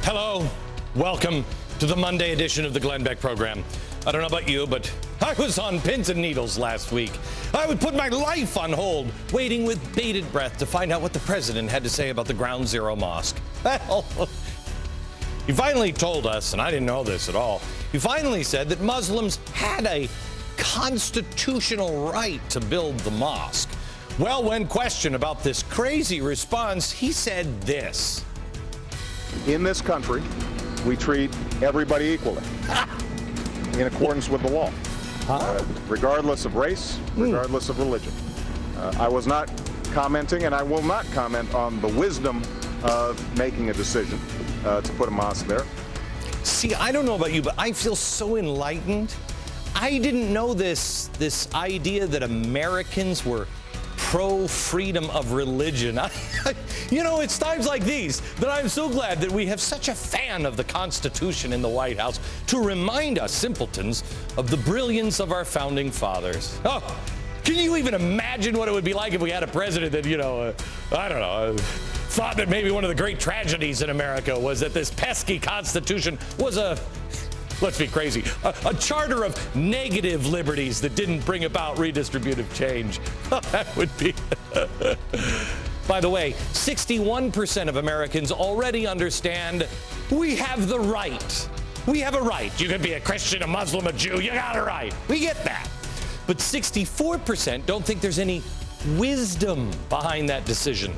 Hello, welcome to the Monday edition of the Glenn Beck program. I don't know about you, but I was on pins and needles last week. I would put my life on hold, waiting with bated breath to find out what the president had to say about the Ground Zero mosque. Well, he finally told us, and I didn't know this at all, he finally said that Muslims had a constitutional right to build the mosque. Well, when questioned about this crazy response, he said this. In this country, we treat everybody equally in accordance with the law, regardless of race, regardless of religion. I was not commenting, and I will not comment on the wisdom of making a decision to put a mosque there. See, I don't know about you, but I feel so enlightened. I didn't know this idea that Americans were pro-freedom of religion. You know, it's times like these that I'm so glad that we have such a fan of the Constitution in the White House to remind us simpletons of the brilliance of our founding fathers. Oh, can you even imagine what it would be like if we had a president that, I don't know, thought that maybe one of the great tragedies in America was that this pesky Constitution was let's be crazy, a charter of negative liberties that didn't bring about redistributive change. That would be. By the way, 61% of Americans already understand we have the right. We have a right. You could be a Christian, a Muslim, a Jew. You got a right. We get that. But 64% don't think there's any wisdom behind that decision.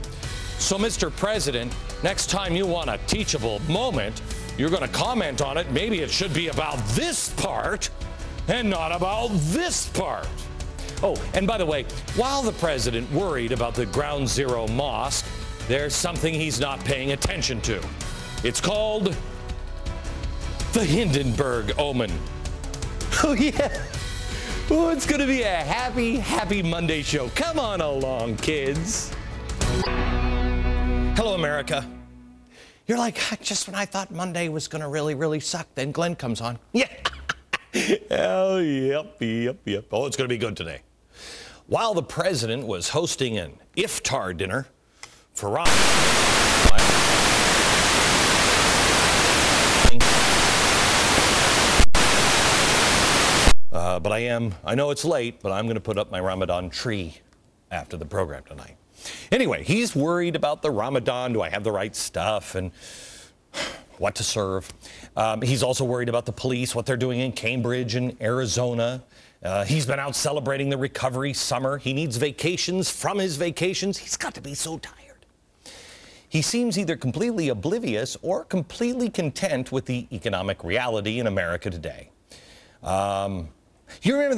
So, Mr. President, next time you want a teachable moment, you're going to comment on it. Maybe it should be about this part and not about this part. Oh, and by the way, while the president worried about the Ground Zero mosque, there's something he's not paying attention to. It's called the Hindenburg omen. Oh, yeah. Oh, it's going to be a happy, happy Monday show. Come on along, kids. Hello, America. You're like, just when I thought Monday was going to really, really suck, then Glenn comes on. Yeah. Oh, yep. Oh, it's going to be good today. While the president was hosting an iftar dinner for but I know it's late, but I'm going to put up my Ramadan tree after the program tonight. Anyway, he's worried about the Ramadan. Do I have the right stuff and what to serve? He's also worried about the police, what they're doing in Cambridge and Arizona. He's been out celebrating the recovery summer. He needs vacations from his vacations. He's got to be so tired. He seems either completely oblivious or completely content with the economic reality in America today. You remember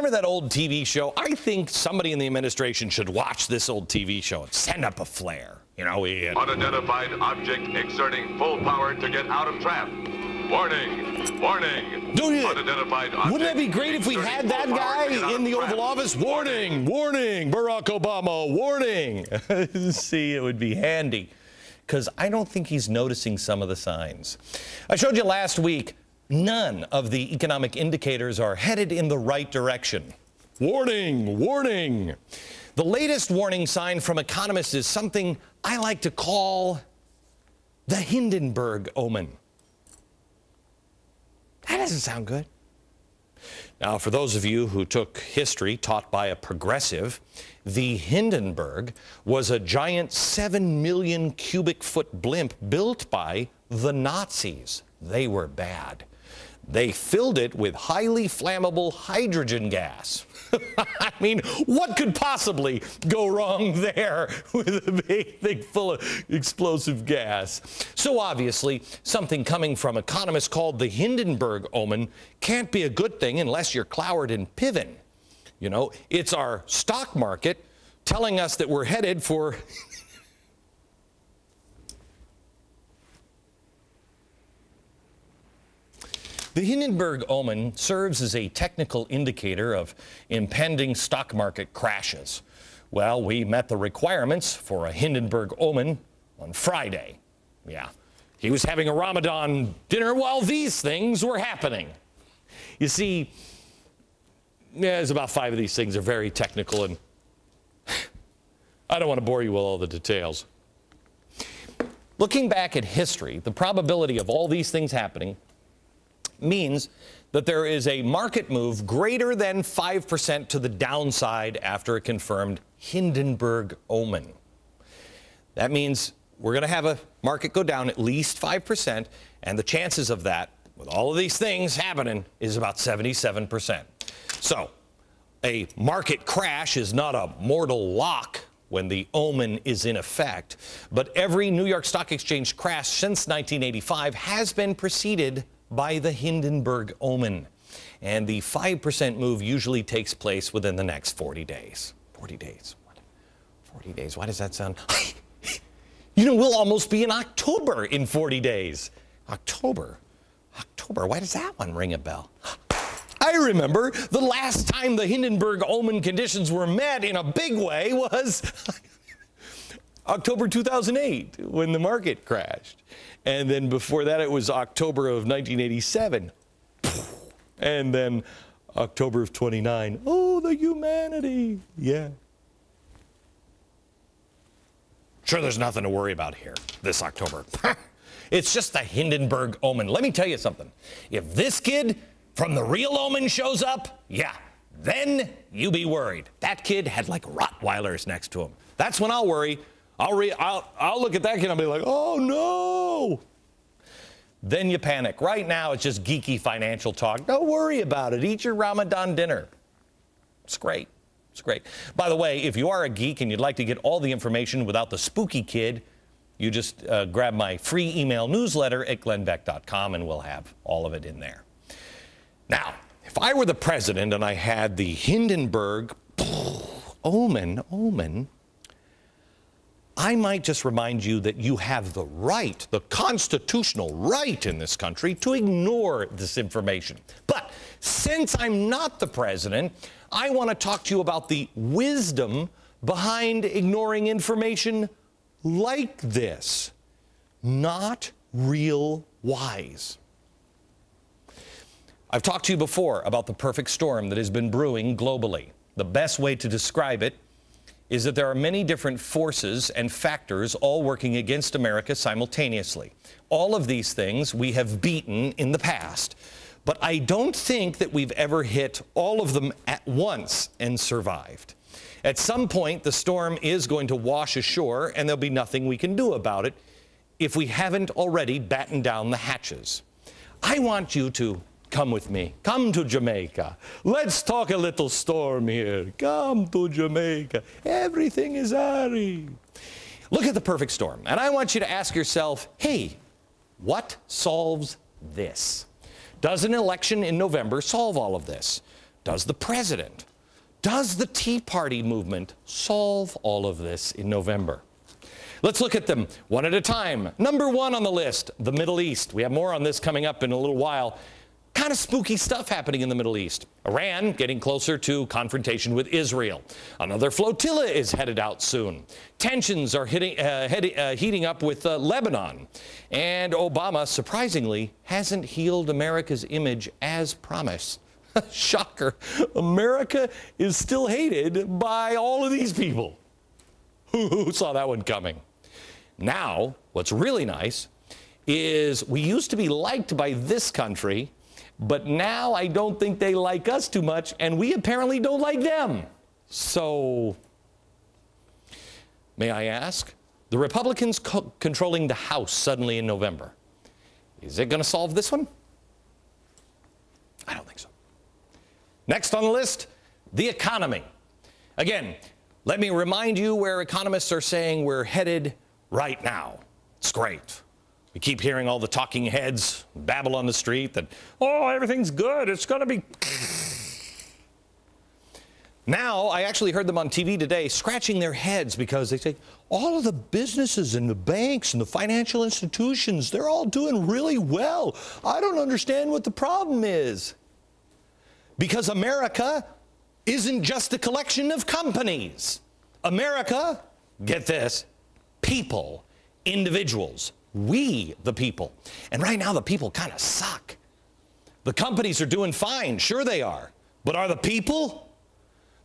that old TV show? I think somebody in the administration should watch this old TV show and send up a flare. Unidentified object exerting full power to get out of trap. Warning! Warning! Unidentified object. Wouldn't that be great if we had that guy in the Oval Office? Warning! Warning! Barack Obama, warning! See, it would be handy, because I don't think he's noticing some of the signs. I showed you last week, none of the economic indicators are headed in the right direction. Warning! Warning! The latest warning sign from economists is something I like to call the Hindenburg omen. That doesn't sound good. Now, for those of you who took history taught by a progressive, the Hindenburg was a giant 7 million cubic foot blimp built by the Nazis. They were bad. They filled it with highly flammable hydrogen gas. I mean, what could possibly go wrong there with a big thing full of explosive gas? So obviously, something coming from economists called the Hindenburg omen can't be a good thing unless you're Cloward and Piven. You know, it's our stock market telling us that we're headed for The Hindenburg omen serves as a technical indicator of impending stock market crashes. Well, we met the requirements for a Hindenburg omen on Friday. Yeah, he was having a Ramadan dinner while these things were happening. You see, there's about 5 of these things are very technical, and I don't want to bore you with all the details. Looking back at history, the probability of all these things happening means that there is a market move greater than 5% to the downside after a confirmed Hindenburg omen. That means we're going to have a market go down at least 5%, and the chances of that, with all of these things happening, is about 77%. So, a market crash is not a mortal lock when the omen is in effect, but every New York Stock Exchange crash since 1985 has been preceded by the Hindenburg omen. And the 5% move usually takes place within the next 40 days. 40 days. 40 days. Why does that sound? You know, we'll almost be in October in 40 days. October. Why does that one ring a bell? I remember the last time the Hindenburg omen conditions were met in a big way was October 2008, when the market crashed. And then before that, it was October of 1987. And then October of 29. Oh, the humanity. Yeah. Sure, there's nothing to worry about here this October. It's just the Hindenburg omen. Let me tell you something. If this kid from the real omen shows up, yeah, then you be worried. That kid had like Rottweilers next to him. That's when I'll worry. I'll look at that kid and I'll be like, oh no. Then you panic. Right now, it's just geeky financial talk. Don't worry about it. Eat your Ramadan dinner. It's great. It's great. By the way, if you are a geek and you'd like to get all the information without the spooky kid, you just grab my free email newsletter at glennbeck.com and we'll have all of it in there. Now, if I were the president and I had the Hindenburg omen, I might just remind you that you have the right, the constitutional right in this country to ignore this information. But since I'm not the president, I want to talk to you about the wisdom behind ignoring information like this. Not real wise. I've talked to you before about the perfect storm that has been brewing globally. The best way to describe it is that there are many different forces and factors all working against America simultaneously. All of these things we have beaten in the past, but I don't think that we've ever hit all of them at once and survived. At some point, the storm is going to wash ashore, and there'll be nothing we can do about it if we haven't already battened down the hatches. I want you to come with me. Come to Jamaica. Let's talk a little storm here. Come to Jamaica. Everything is airy. Look at the perfect storm. And I want you to ask yourself, hey, what solves this? Does an election in November solve all of this? Does the president? Does the Tea Party movement solve all of this in November? Let's look at them one at a time. Number one on the list, the Middle East. We have more on this coming up in a little while. Kind of spooky stuff happening in the Middle East. Iran getting closer to confrontation with Israel. Another flotilla is headed out soon. Tensions are heating up with Lebanon. And Obama, surprisingly, hasn't healed America's image as promised. Shocker. America is still hated by all of these people. Who saw that one coming? Now, what's really nice is we used to be liked by this country, but now I don't think they like us too much, and we apparently don't like them. So, may I ask, the Republicans controlling the House suddenly in November, is it going to solve this one? I don't think so. Next on the list, the economy. Again, let me remind you where economists are saying we're headed right now. It's great. We keep hearing all the talking heads babble on the street that, oh, everything's good. It's going to be. Now, I actually heard them on TV today scratching their heads because they say, all of the businesses and the banks and the financial institutions, they're all doing really well. I don't understand what the problem is. Because America isn't just a collection of companies. America, get this, people, individuals. We, the people. And right now, the people kind of suck. The companies are doing fine. Sure they are. But are the people?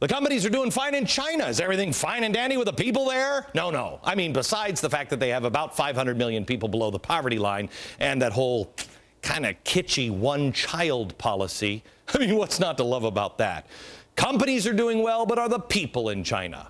The companies are doing fine in China. Is everything fine and dandy with the people there? No, no. I mean, besides the fact that they have about 500 million people below the poverty line and that whole kind of kitschy one-child policy. I mean, what's not to love about that? Companies are doing well, but are the people in China